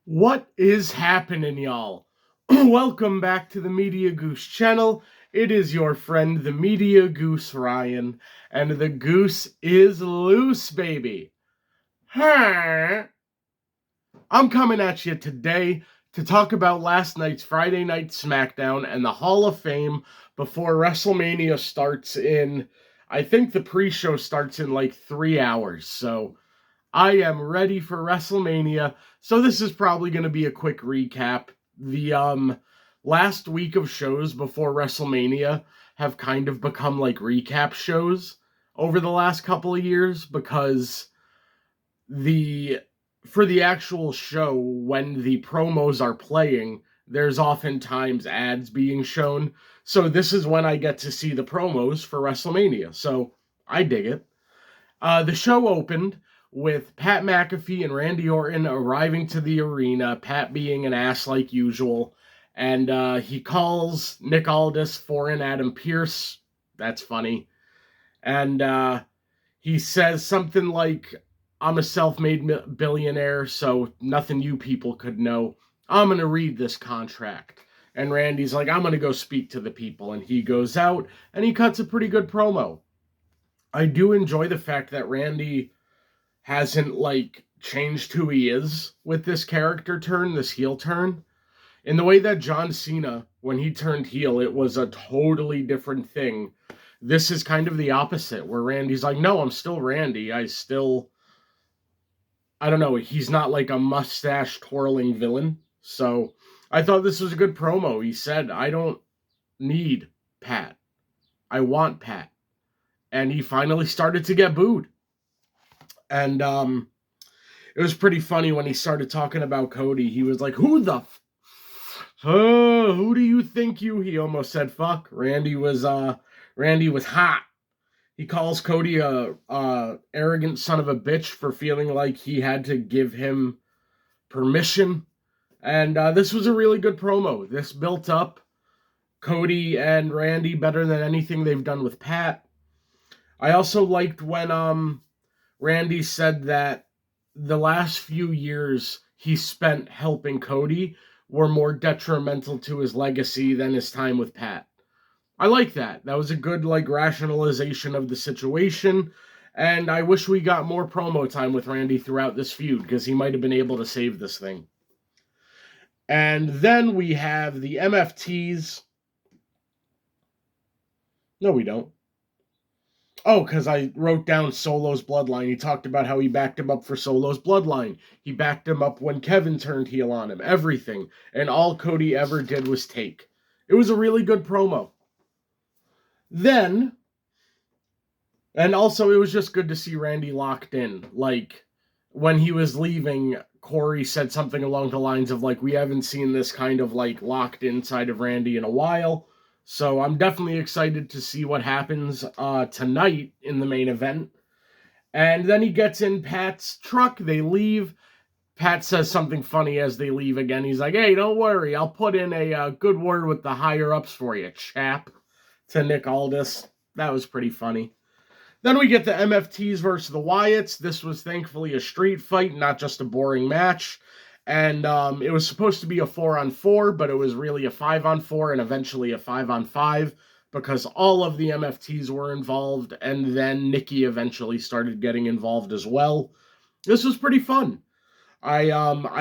What is happening, y'all? Welcome back to the Media Goose channel. It is your friend, the Media Goose Ryan, and the goose is loose, baby. Huh? I'm coming at you today to talk about last night's Friday Night Smackdown and the Hall of Fame before WrestleMania starts I think the pre-show starts in like 3 hours, so I am ready for WrestleMania, so this is probably going to be a quick recap. The last week of shows before WrestleMania have kind of become like recap shows over the last couple of years because the for the actual show when the promos are playing, there's oftentimes ads being shown. So this is when I get to see the promos for WrestleMania. So I dig it. The show opened with Pat McAfee and Randy Orton arriving to the arena, Pat being an ass like usual, and he calls Nick Aldis foreign Adam Pearce. That's funny. And he says something like, I'm a self-made billionaire, so nothing you people could know. I'm going to read this contract. And Randy's like, I'm going to go speak to the people. And he goes out, and he cuts a pretty good promo. I do enjoy the fact that Randy hasn't like changed who he is with this character turn, this heel turn. In the way that John Cena, when he turned heel, it was a totally different thing. This is kind of the opposite, where Randy's like, no, I'm still Randy. I don't know, he's not like a mustache twirling villain. So I thought this was a good promo. He said, I don't need Pat. I want Pat. And he finally started to get booed. And it was pretty funny when he started talking about Cody. He was like, who do you think you? He almost said fuck. Randy was hot. He calls Cody a arrogant son of a bitch for feeling like he had to give him permission. And this was a really good promo. This built up Cody and Randy better than anything they've done with Pat. I also liked when Randy said that the last few years he spent helping Cody were more detrimental to his legacy than his time with Pat. I like that. That was a good like rationalization of the situation, and I wish we got more promo time with Randy throughout this feud because he might have been able to save this thing. And then we have the MFTs. No, we don't. Oh, because I wrote down Solo's bloodline. He talked about how he backed him up for Solo's bloodline. He backed him up when Kevin turned heel on him. Everything. And all Cody ever did was take. It was a really good promo. Then, and also it was just good to see Randy locked in. Like, when he was leaving, Corey said something along the lines of, like, we haven't seen this kind of, like, locked inside of Randy in a while. So I'm definitely excited to see what happens tonight in the main event. And then he gets in Pat's truck. They leave. Pat says something funny as they leave again. He's like, hey, don't worry. I'll put in a good word with the higher-ups for you, chap, to Nick Aldis. That was pretty funny. Then we get the MFTs versus the Wyatts. This was thankfully a street fight, not just a boring match. And it was supposed to be a 4-on-4, but it was really a 5-on-4 and eventually a 5-on-5 because all of the MFTs were involved, and then Nikki eventually started getting involved as well. This was pretty fun. I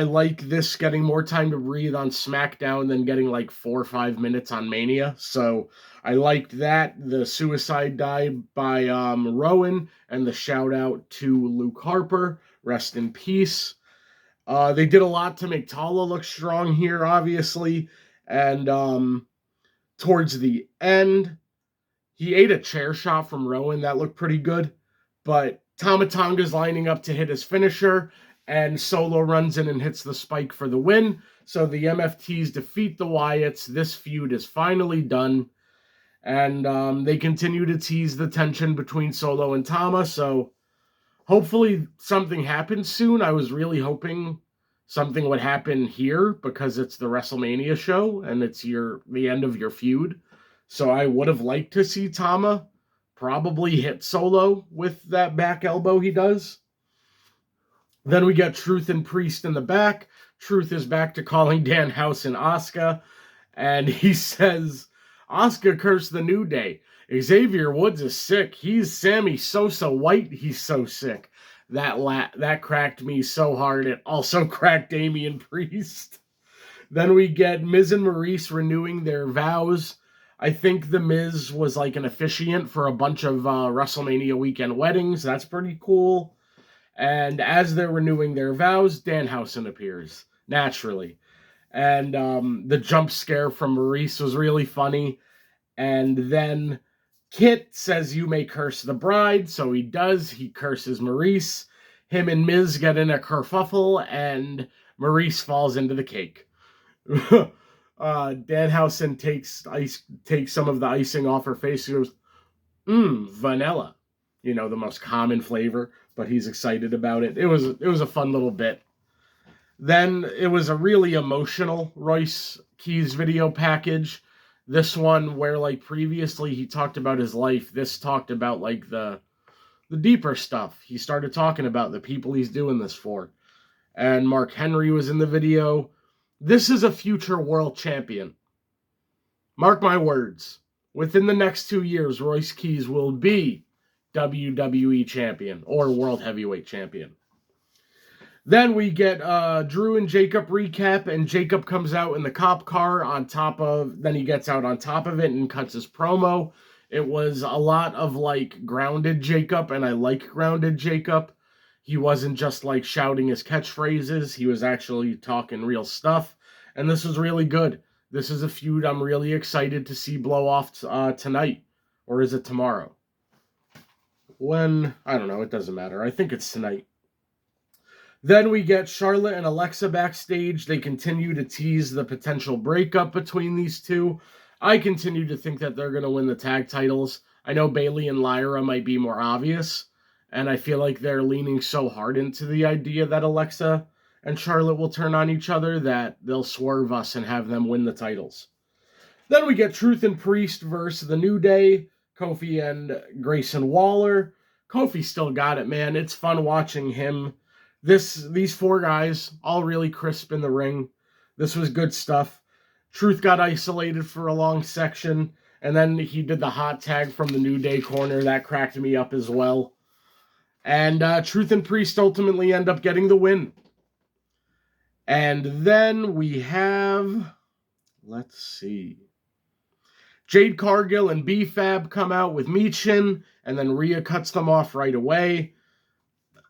like this getting more time to breathe on SmackDown than getting like 4 or 5 minutes on Mania. So I liked that. The suicide dive by Rowan and the shout out to Luke Harper. Rest in peace. They did a lot to make Tala look strong here, obviously. And towards the end, he ate a chair shot from Rowan. That looked pretty good. But Tama Tonga's lining up to hit his finisher, and Solo runs in and hits the spike for the win. So the MFTs defeat the Wyatts. This feud is finally done. And they continue to tease the tension between Solo and Tama. So hopefully something happens soon. I was really hoping something would happen here because it's the WrestleMania show and it's the end of your feud. So I would have liked to see Tama probably hit Solo with that back elbow he does. Then we get Truth and Priest in the back. Truth is back to calling Danhausen Asuka. And he says, Asuka cursed the New Day. Xavier Woods is sick. He's Sammy Sosa White. He's so sick. That cracked me so hard. It also cracked Damian Priest. Then we get Miz and Maurice renewing their vows. I think The Miz was like an officiant for a bunch of WrestleMania weekend weddings. That's pretty cool. And as they're renewing their vows, Danhausen appears, naturally. And the jump scare from Maurice was really funny. And then Kit says, you may curse the bride. So he does. He curses Maurice. Him and Miz get in a kerfuffle, and Maurice falls into the cake. Danhausen takes some of the icing off her face. He goes, vanilla. You know, the most common flavor, but he's excited about it. It was a fun little bit. Then it was a really emotional Royce Keys video package. This one where like previously he talked about his life, this talked about like the deeper stuff. He started talking about the people he's doing this for. And Mark Henry was in the video. This is a future world champion. Mark my words. Within the next 2 years, Royce Keys will be WWE champion or world heavyweight champion. Then we get Drew and Jacob recap, and Jacob comes out in the cop car then he gets out on top of it and cuts his promo. It was a lot of like grounded Jacob, and I like grounded Jacob. He wasn't just like shouting his catchphrases. He was actually talking real stuff, and this was really good. This is a feud I'm really excited to see blow off tonight. Or is it tomorrow? When? I don't know. It doesn't matter. I think it's tonight. Then we get Charlotte and Alexa backstage. They continue to tease the potential breakup between these two. I continue to think that they're going to win the tag titles. I know Bayley and Lyra might be more obvious, and I feel like they're leaning so hard into the idea that Alexa and Charlotte will turn on each other that they'll swerve us and have them win the titles. Then we get Truth and Priest versus The New Day, Kofi and Grayson Waller. Kofi still got it, man. It's fun watching him. These four guys, all really crisp in the ring. This was good stuff. Truth got isolated for a long section, and then he did the hot tag from the New Day corner. That cracked me up as well. And Truth and Priest ultimately end up getting the win. And then we have, let's see, Jade Cargill and B-Fab come out with Michin, and then Rhea cuts them off right away.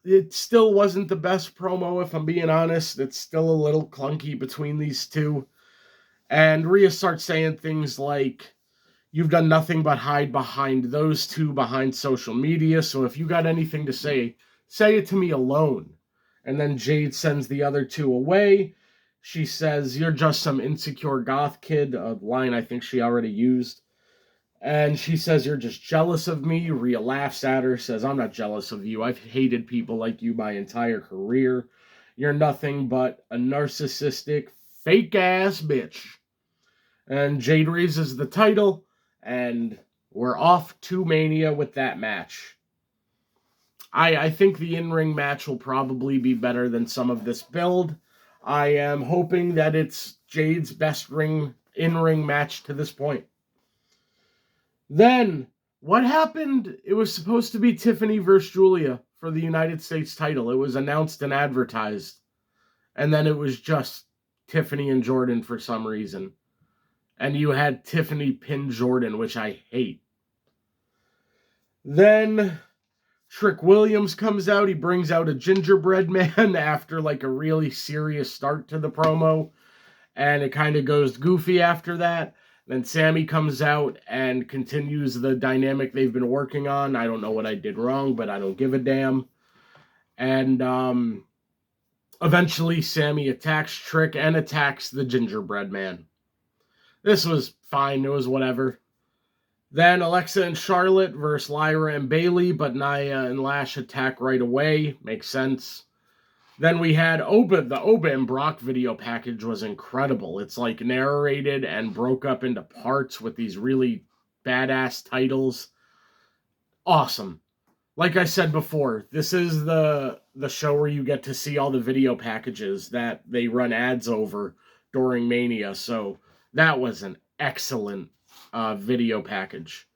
It still wasn't the best promo, if I'm being honest. It's still a little clunky between these two. And Rhea starts saying things like, you've done nothing but hide behind those two behind social media, so if you got anything to say it to me alone. And then Jade sends the other two away. She says, you're just some insecure goth kid, a line I think she already used. And she says, you're just jealous of me. Rhea laughs at her, says, I'm not jealous of you. I've hated people like you my entire career. You're nothing but a narcissistic, fake-ass bitch. And Jade raises the title, and we're off to Mania with that match. I think the in-ring match will probably be better than some of this build. I am hoping that it's Jade's best in-ring match to this point. Then, what happened? It was supposed to be Tiffany versus Julia for the United States title. It was announced and advertised. And then it was just Tiffany and Jordan for some reason. And you had Tiffany pin Jordan, which I hate. Then Trick Williams comes out. He brings out a gingerbread man after like a really serious start to the promo. And it kind of goes goofy after that. Then Sammy comes out and continues the dynamic they've been working on. I don't know what I did wrong, but I don't give a damn. And eventually Sammy attacks Trick and attacks the gingerbread man. This was fine. It was whatever. Then Alexa and Charlotte versus Lyra and Bayley, but Nia and Lash attack right away. Makes sense. Then we had Oba. The Oba and Brock video package was incredible. It's like narrated and broke up into parts with these really badass titles. Awesome. Like I said before, this is the the show where you get to see all the video packages that they run ads over during Mania. So that was an excellent video package.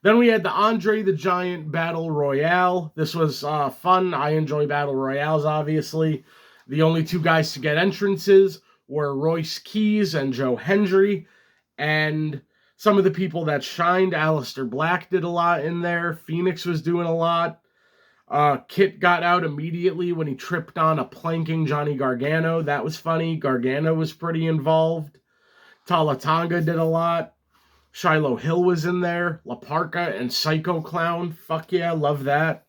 Then we had the Andre the Giant Battle Royale. This was fun. I enjoy Battle Royales, obviously. The only two guys to get entrances were Royce Keys and Joe Hendry. And some of the people that shined, Aleister Black did a lot in there. Phoenix was doing a lot. Kit got out immediately when he tripped on a planking Johnny Gargano. That was funny. Gargano was pretty involved. Tala Tonga did a lot. Shiloh Hill was in there. La Parka and Psycho Clown. Fuck yeah, love that.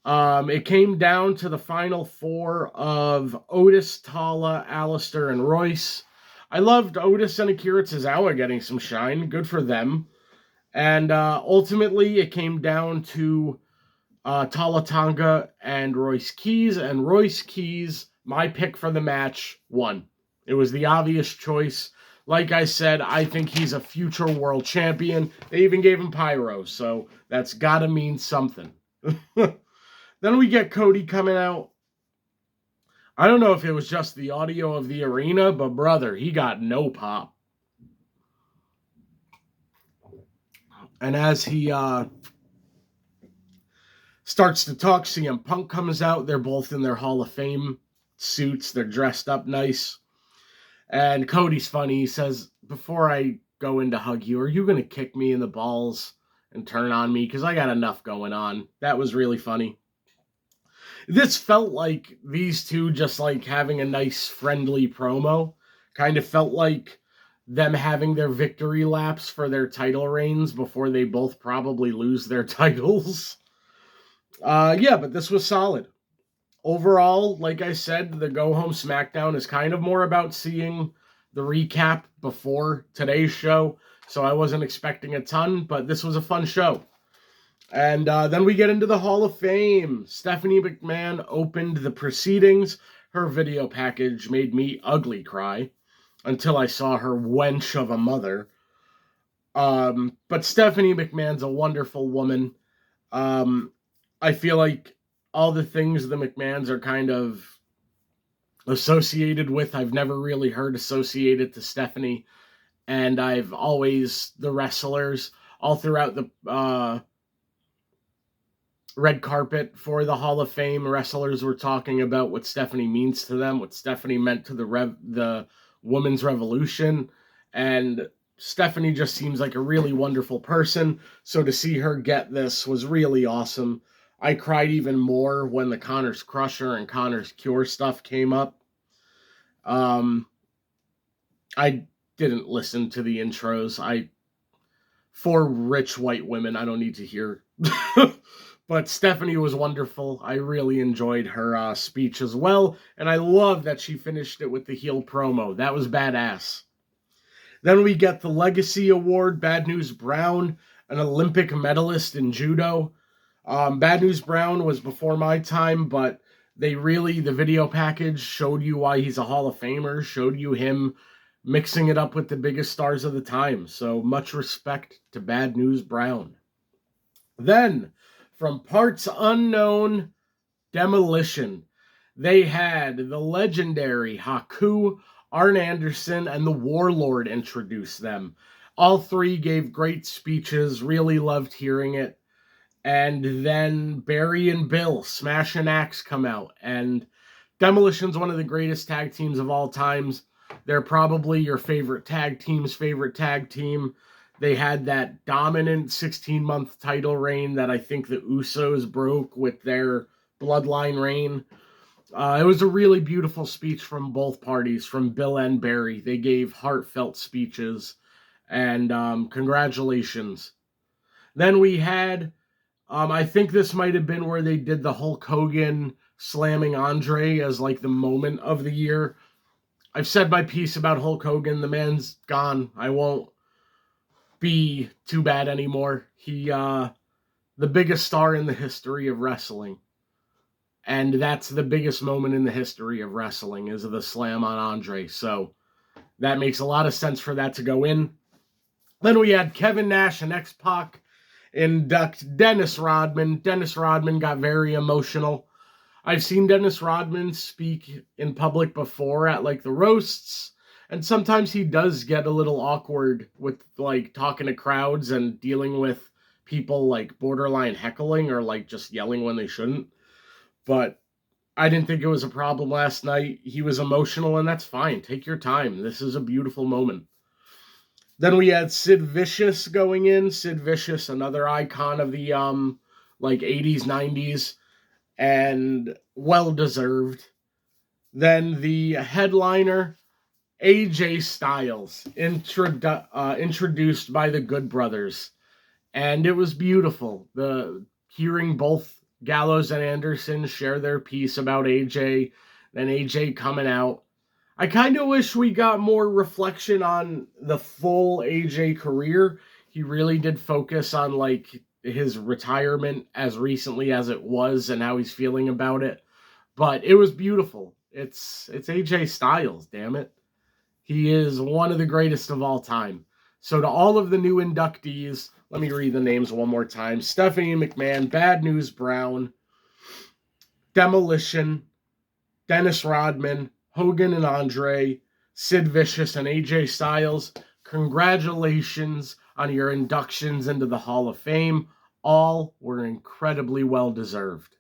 It came down to the final four of Otis, Tala, Aleister, and Royce. I loved Otis and Akira Tozawa getting some shine. Good for them. And ultimately, it came down to Tala Tonga and Royce Keys. And Royce Keys, my pick for the match, won. It was the obvious choice. Like I said, I think he's a future world champion. They even gave him pyro, so that's got to mean something. Then we get Cody coming out. I don't know if it was just the audio of the arena, but brother, he got no pop. And as he starts to talk, CM Punk comes out. They're both in their Hall of Fame suits. They're dressed up nice. And Cody's funny. He says, before I go in to hug you, are you going to kick me in the balls and turn on me? Because I got enough going on. That was really funny. This felt like these two just like having a nice friendly promo. Kind of felt like them having their victory laps for their title reigns before they both probably lose their titles. Yeah, but this was solid. Overall, like I said, the Go Home Smackdown is kind of more about seeing the recap before today's show, so I wasn't expecting a ton, but this was a fun show. And then we get into the Hall of Fame. Stephanie McMahon opened the proceedings. Her video package made me ugly cry until I saw her wench of a mother. But Stephanie McMahon's a wonderful woman. I feel like all the things the McMahons are kind of associated with, I've never really heard associated to Stephanie. And I've always, the wrestlers, all throughout the red carpet for the Hall of Fame, wrestlers were talking about what Stephanie means to them, what Stephanie meant to the women's revolution. And Stephanie just seems like a really wonderful person. So to see her get this was really awesome. I cried even more when the Connor's Crusher and Connor's Cure stuff came up. I didn't listen to the intros. For rich white women, I don't need to hear. But Stephanie was wonderful. I really enjoyed her speech as well. And I love that she finished it with the heel promo. That was badass. Then we get the Legacy Award. Bad News Brown, an Olympic medalist in judo. Bad News Brown was before my time, but the video package showed you why he's a Hall of Famer, showed you him mixing it up with the biggest stars of the time. So much respect to Bad News Brown. Then, from Parts Unknown, Demolition, they had the legendary Haku, Arn Anderson, and the Warlord introduce them. All three gave great speeches, really loved hearing it. And then Barry and Bill, Smash and Axe, come out. And Demolition's one of the greatest tag teams of all times. They're probably your favorite team's favorite tag team. They had that dominant 16-month title reign that I think the Usos broke with their Bloodline reign. It was a really beautiful speech from both parties, from Bill and Barry. They gave heartfelt speeches. And congratulations. Then we had... I think this might have been where they did the Hulk Hogan slamming Andre as like the moment of the year. I've said my piece about Hulk Hogan. The man's gone. I won't be too bad anymore. He, the biggest star in the history of wrestling. And that's the biggest moment in the history of wrestling, is the slam on Andre. So that makes a lot of sense for that to go in. Then we had Kevin Nash and X-Pac induct Dennis Rodman. Dennis Rodman got very emotional. I've seen Dennis Rodman speak in public before at like the roasts, and sometimes he does get a little awkward with like talking to crowds and dealing with people like borderline heckling or like just yelling when they shouldn't. But I didn't think it was a problem last night. He was emotional, and that's fine. Take your time. This is a beautiful moment. Then we had Sid Vicious going in. Sid Vicious, another icon of the like 80s, 90s, and well deserved. Then the headliner, AJ Styles, introduced by the Good Brothers, and it was beautiful. The hearing both Gallows and Anderson share their piece about AJ, then AJ coming out. I kind of wish we got more reflection on the full AJ career. He really did focus on like his retirement as recently as it was and how he's feeling about it. But it was beautiful. It's AJ Styles, damn it. He is one of the greatest of all time. So to all of the new inductees, let me read the names one more time. Stephanie McMahon, Bad News Brown, Demolition, Dennis Rodman, Hogan and Andre, Sid Vicious, and AJ Styles. Congratulations on your inductions into the Hall of Fame. All were incredibly well deserved.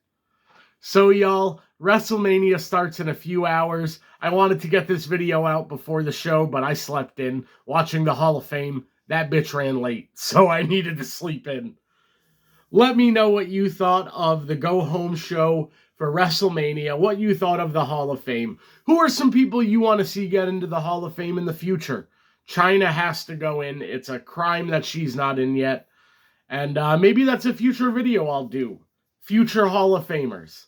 So y'all, WrestleMania starts in a few hours. I wanted to get this video out before the show, but I slept in watching the Hall of Fame. That bitch ran late, so I needed to sleep in. Let me know what you thought of the go-home show for WrestleMania, what you thought of the Hall of Fame. Who are some people you want to see get into the Hall of Fame in the future? Chyna has to go in. It's a crime that she's not in yet. And maybe that's a future video I'll do. Future Hall of Famers.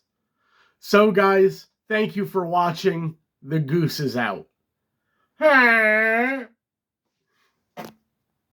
So guys, thank you for watching. The Goose is out.